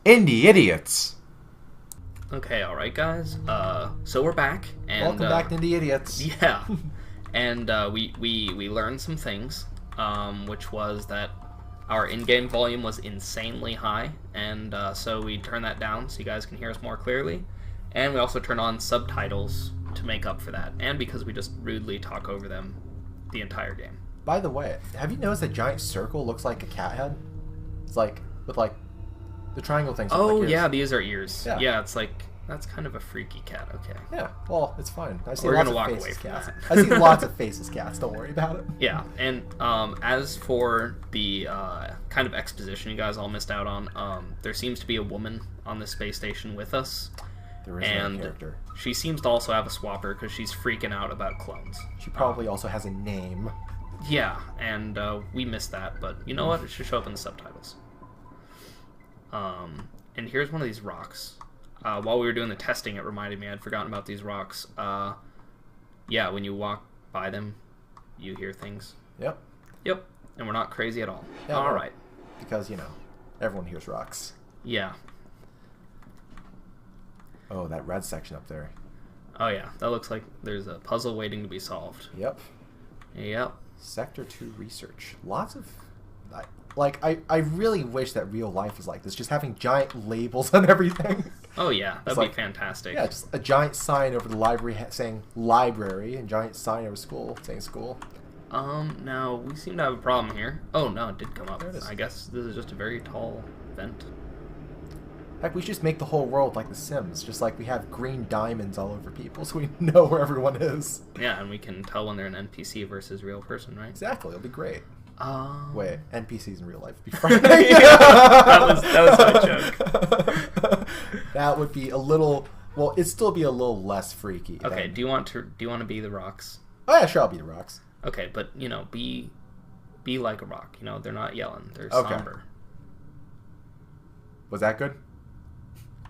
Indie Idiots. Okay, alright guys. So we're back and Welcome back to Indie Idiots. yeah. And we learned some things, which was that our in-game volume was insanely high, and so we turned that down so you guys can hear us more clearly. And we also turned on subtitles to make up for that, and because we just rudely talk over them the entire game. By the way, have you noticed that giant circle looks like a cat head? It's like with like the triangle things. Oh like yeah, these are ears. Yeah. Yeah, it's like that's kind of a freaky cat. Okay. Yeah, well, it's fine. I see We're lots gonna of walk faces away from cats. that. I see lots of faces cats. Don't worry about it. Yeah, and as for the kind of exposition you guys all missed out on, there seems to be a woman on the space station with us, There is and no character. she seems to also have a swapper because she's freaking out about clones. She probably also has a name. Yeah, and we missed that, but you know what? It should show up in the subtitles. And here's one of these rocks. While we were doing the testing, it reminded me I'd forgotten about these rocks. Yeah, when you walk by them, you hear things. Yep. Yep, and we're not crazy at all. Yeah, All no. right. Because, everyone hears rocks. Yeah. Oh, that red section up there. Oh yeah, that looks like there's a puzzle waiting to be solved. Yep. Yep. Sector 2 research. Lots of... I really wish that real life was like this. Just having giant labels on everything. Oh yeah, that'd It's be like- fantastic. Yeah, just a giant sign over the library saying library and giant sign over school saying school. Now we seem to have a problem here. Oh no, it did come up. There it is. I guess this is just a very tall vent. Heck, we should just make the whole world like The Sims. Just like we have green diamonds all over people so we know where everyone is. Yeah, and we can tell when they're an NPC versus real person, right? Exactly, it'll be great. Um, Wait, NPCs in real life would be frightening. that was my joke. That would be a little... Well, it'd still be a little less freaky. Okay, than- do you want to be the rocks? Oh yeah, sure, I'll be the rocks. Okay, but be like a rock. They're not yelling. They're Okay. somber. Was that good?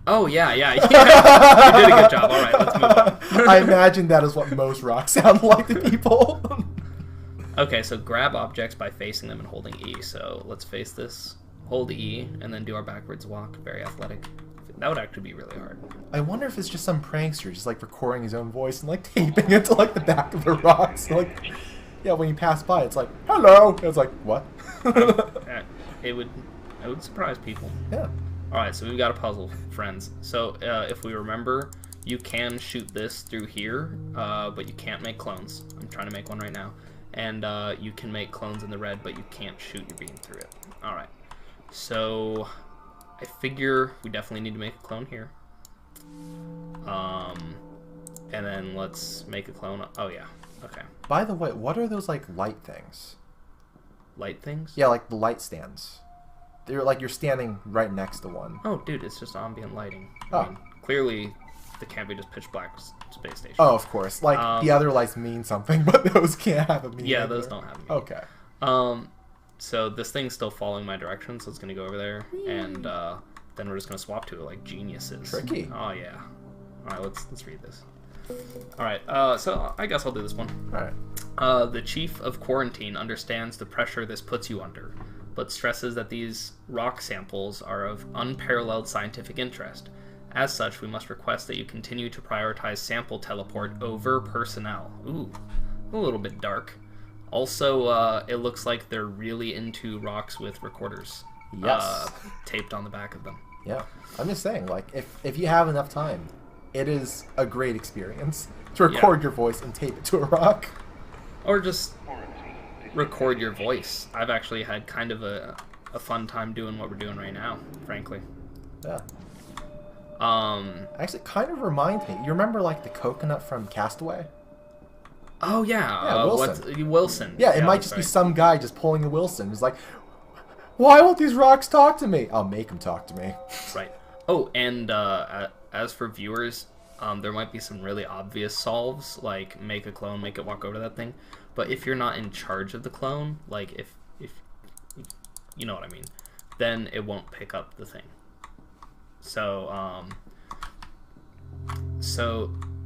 Oh yeah. You did a good job. All right, let's move on. I imagine that is what most rocks sound like to people. Okay, so grab objects by facing them and holding E. So let's face this, hold E, and then do our backwards walk. Very athletic. That would actually be really hard. I wonder if it's just some prankster just like recording his own voice and like taping it to like the back of the rocks. Like, yeah, when you pass by, it's like, hello. It's like, what? It would surprise people. Yeah. All right, so we've got a puzzle, friends. So if we remember, you can shoot this through here, but you can't make clones. I'm trying to make one right now. And you can make clones in the red, but you can't shoot your beam through it. All right. So I figure we definitely need to make a clone here. And then let's make a clone. Oh yeah. Okay. By the way, what are those like light things? Light things? Yeah, like the light stands. They're like you're standing right next to one. Oh, dude, it's just ambient lighting. Oh. I mean, clearly, the can't be just pitch black space station. Oh, of course. Like the other lights mean something, but those can't have a meaning. Yeah, those don't have meaning. Okay. So this thing's still following my direction, so it's gonna go over there, and then we're just gonna swap to it like geniuses. Tricky. Oh yeah. All right, let's read this. All right. So I guess I'll do this one. All right. The chief of quarantine understands the pressure this puts you under, but stresses that these rock samples are of unparalleled scientific interest. As such, we must request that you continue to prioritize sample teleport over personnel. Ooh, a little bit dark. Also, it looks like they're really into rocks with recorders Yes. taped on the back of them. Yeah. I'm just saying, like, if you have enough time, it is a great experience to record your voice and tape it to a rock. Or just record your voice. I've actually had kind of a fun time doing what we're doing right now, frankly. Yeah. Actually, it kind of reminds me. You remember, like, the coconut from Castaway? Oh yeah, Yeah, Wilson. Wilson. Yeah, it might that's just be right. some guy just pulling a Wilson. He's like, why won't these rocks talk to me? I'll make them talk to me. Right. Oh, and as for viewers, there might be some really obvious solves, like make a clone, make it walk over to that thing. But if you're not in charge of the clone, like if you know what I mean, then it won't pick up the thing. So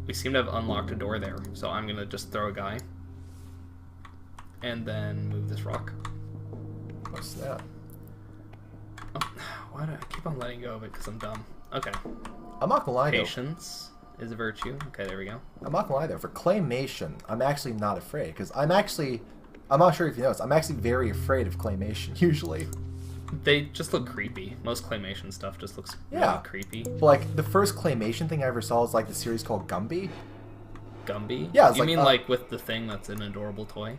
we seem to have unlocked a door there. So I'm gonna just throw a guy, and then move this rock. What's that? Oh, Why do I keep on letting go of it? Because I'm dumb. Okay. I'm not gonna lie though. Patience is a virtue. Okay, there we go. I'm not gonna lie though. For claymation, I'm actually not afraid because I'm not sure if you noticed. I'm actually very afraid of claymation usually. They just look creepy. Most claymation stuff just looks Yeah. really creepy. But, like the first claymation thing I ever saw was like the series called Gumby. Gumby? Yeah, it's you like, mean like with the thing that's an adorable toy?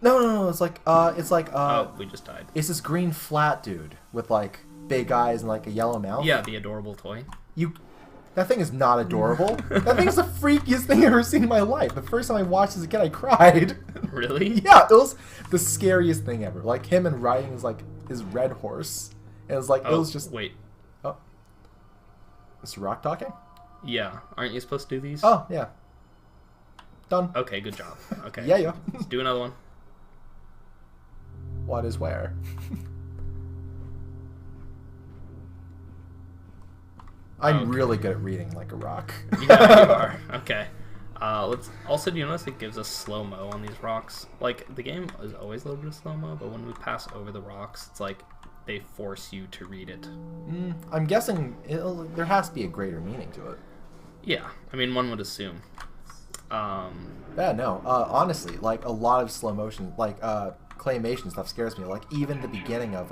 No. It's like Oh, we just died. it's this green flat dude with like big eyes and like a yellow mouth. Yeah, the adorable toy. That thing is not adorable. That thing's the freakiest thing I've ever seen in my life. The first time I watched this as a kid, I cried. Really? Yeah, it was the scariest thing ever. Like him and riding his red horse. And it was like, Oh, it was just... wait. Oh. Mr. Rock talking? Yeah. Aren't you supposed to do these? Oh, yeah. Done. Okay, good job. Okay. Yeah. Let's do another one. What is where? I'm Okay. really good at reading like a rock. Yeah, you are. Okay. Let's also, do you notice it gives us slow-mo on these rocks? Like, the game is always a little bit of slow-mo, but when we pass over the rocks, it's like they force you to read it. I'm guessing there has to be a greater meaning to it. Yeah, I mean, one would assume. Yeah, no. Honestly, like a lot of slow motion, like claymation stuff scares me. Like even the beginning of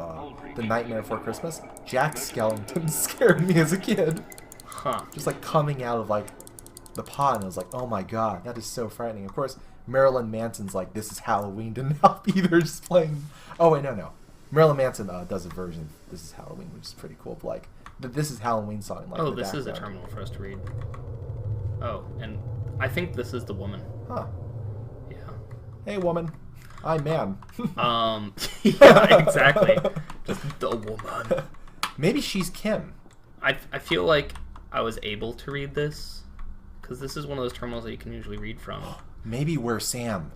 The Nightmare Before Christmas, Jack Skellington scared me as a kid. Huh. Just like coming out of like the pod, and I was like, oh my god, that is so frightening. Of course, Marilyn Manson's like, this is Halloween didn't help either. Just playing. Oh wait, no. Marilyn Manson does a version of This Is Halloween, which is pretty cool. But like the This Is Halloween song. Like, Oh, in the this is a background. terminal for us to read. Oh, and I think this is the woman. Huh. Yeah. Hey woman, I'm man. Yeah, exactly. Just the woman. Maybe she's Kim. I feel like I was able to read this because this is one of those terminals that you can usually read from. Maybe we're Sam.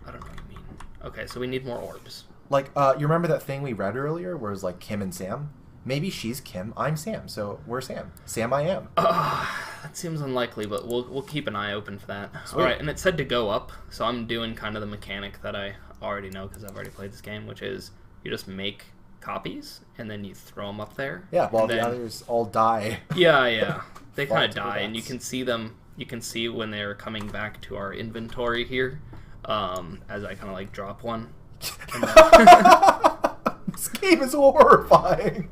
I don't know what you mean. Okay, so we need more orbs. Like, you remember that thing we read earlier where it was like Kim and Sam? Maybe she's Kim, I'm Sam, so we're Sam. Sam I am. That seems unlikely, but we'll keep an eye open for that. Sweet. All right, and it said to go up, so I'm doing kind of the mechanic that I already know because I've already played this game, which is you just make copies and then you throw them up there. Yeah, while and the then- others all die. Yeah. They Fall kind of to the die, and you deaths. can see them. You can see when they're coming back to our inventory here, as I kind of like drop one. This game is horrifying.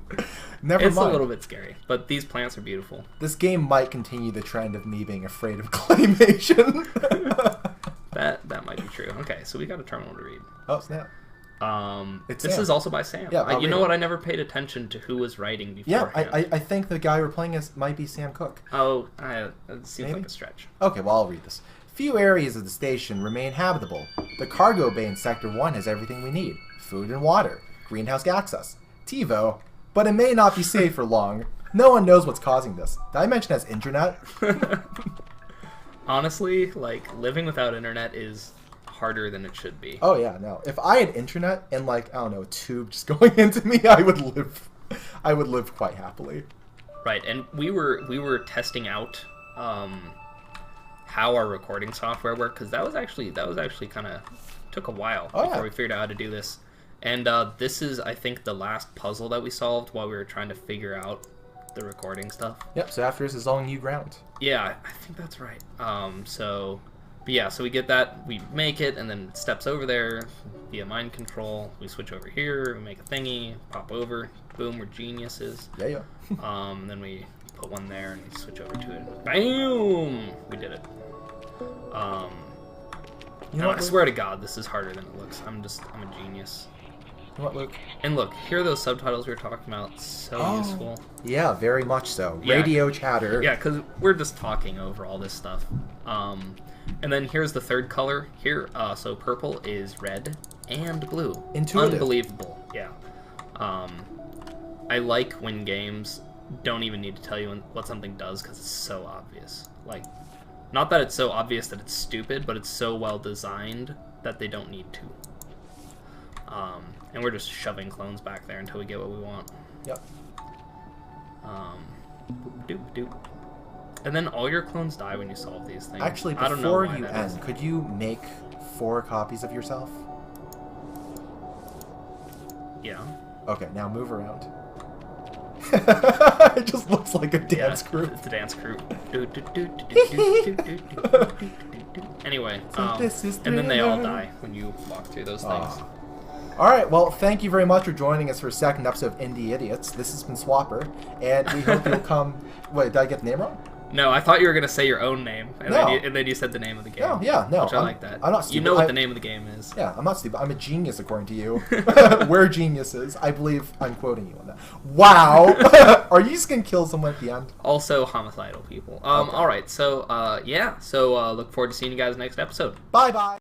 Never It's mind. a little bit scary, but these plants are beautiful. This game might continue the trend of me being afraid of claymation. That might be true. Okay, so we got a terminal to read. Oh, snap. It's This Sam. is also by Sam. Yeah, I'll you read know it. what? I never paid attention to who was writing Yeah, beforehand. I think the guy we're playing as might be Sam Cooke. Oh, it seems Maybe? like a stretch. Okay, well, I'll read this. Few areas of the station remain habitable. The cargo bay in Sector 1 has everything we need. Food and water. Greenhouse access. TiVo. But it may not be safe for long. No one knows what's causing this. Did I mention that's internet? Honestly, like living without internet is harder than it should be. Oh yeah, no. If I had internet and like, I don't know, a tube just going into me, I would live quite happily. Right, and we were testing out how our recording software worked because that was actually kind of took a while Oh, before yeah. we figured out how to do this. And this is, I think, the last puzzle that we solved while we were trying to figure out the recording stuff. Yep, so after this is all new ground. Yeah, I think that's right. So we get that, we make it, and then it steps over there via mind control. We switch over here, we make a thingy, pop over, boom, we're geniuses. Yeah. Then we put one there and we switch over to it. Bam! We did it. You know No, what, I Luke? swear to God, this is harder than it looks. I'm a genius. You know what, Luke? And look, here are those subtitles we were talking about. So Oh. useful. Yeah, very much so. Yeah. Radio chatter. Yeah, because we're just talking over all this stuff. And then here's the third color. Here, so purple is red and blue. Intuitive. Unbelievable. Yeah. I like when games don't even need to tell you what something does because it's so obvious. Like, not that it's so obvious that it's stupid, but it's so well designed that they don't need to. And we're just shoving clones back there until we get what we want. Yep. Doop doop. And then all your clones die when you solve these things. Actually, I don't know before why you that is. end, could you make 4 copies of yourself? Yeah. Okay, now move around. It just looks like a dance Yeah, group. It's a dance group. Anyway, this is and then they all Thriller. die when you walk through those things. All right, well, thank you very much for joining us for a second episode of Indie Idiots. This has been Swapper, and we hope you'll come... Wait, did I get the name wrong? No, I thought you were gonna say your own name, and, No. then you said the name of the game. No, yeah, no. Which I like that. I'm not You stupid. know what the name of the game is. Yeah, I'm not stupid. I'm a genius, according to you. We're geniuses. I believe I'm quoting you on that. Wow! Are you just going to kill someone at the end? Also, homicidal people. Okay. All right. So, yeah. So, look forward to seeing you guys next episode. Bye-bye!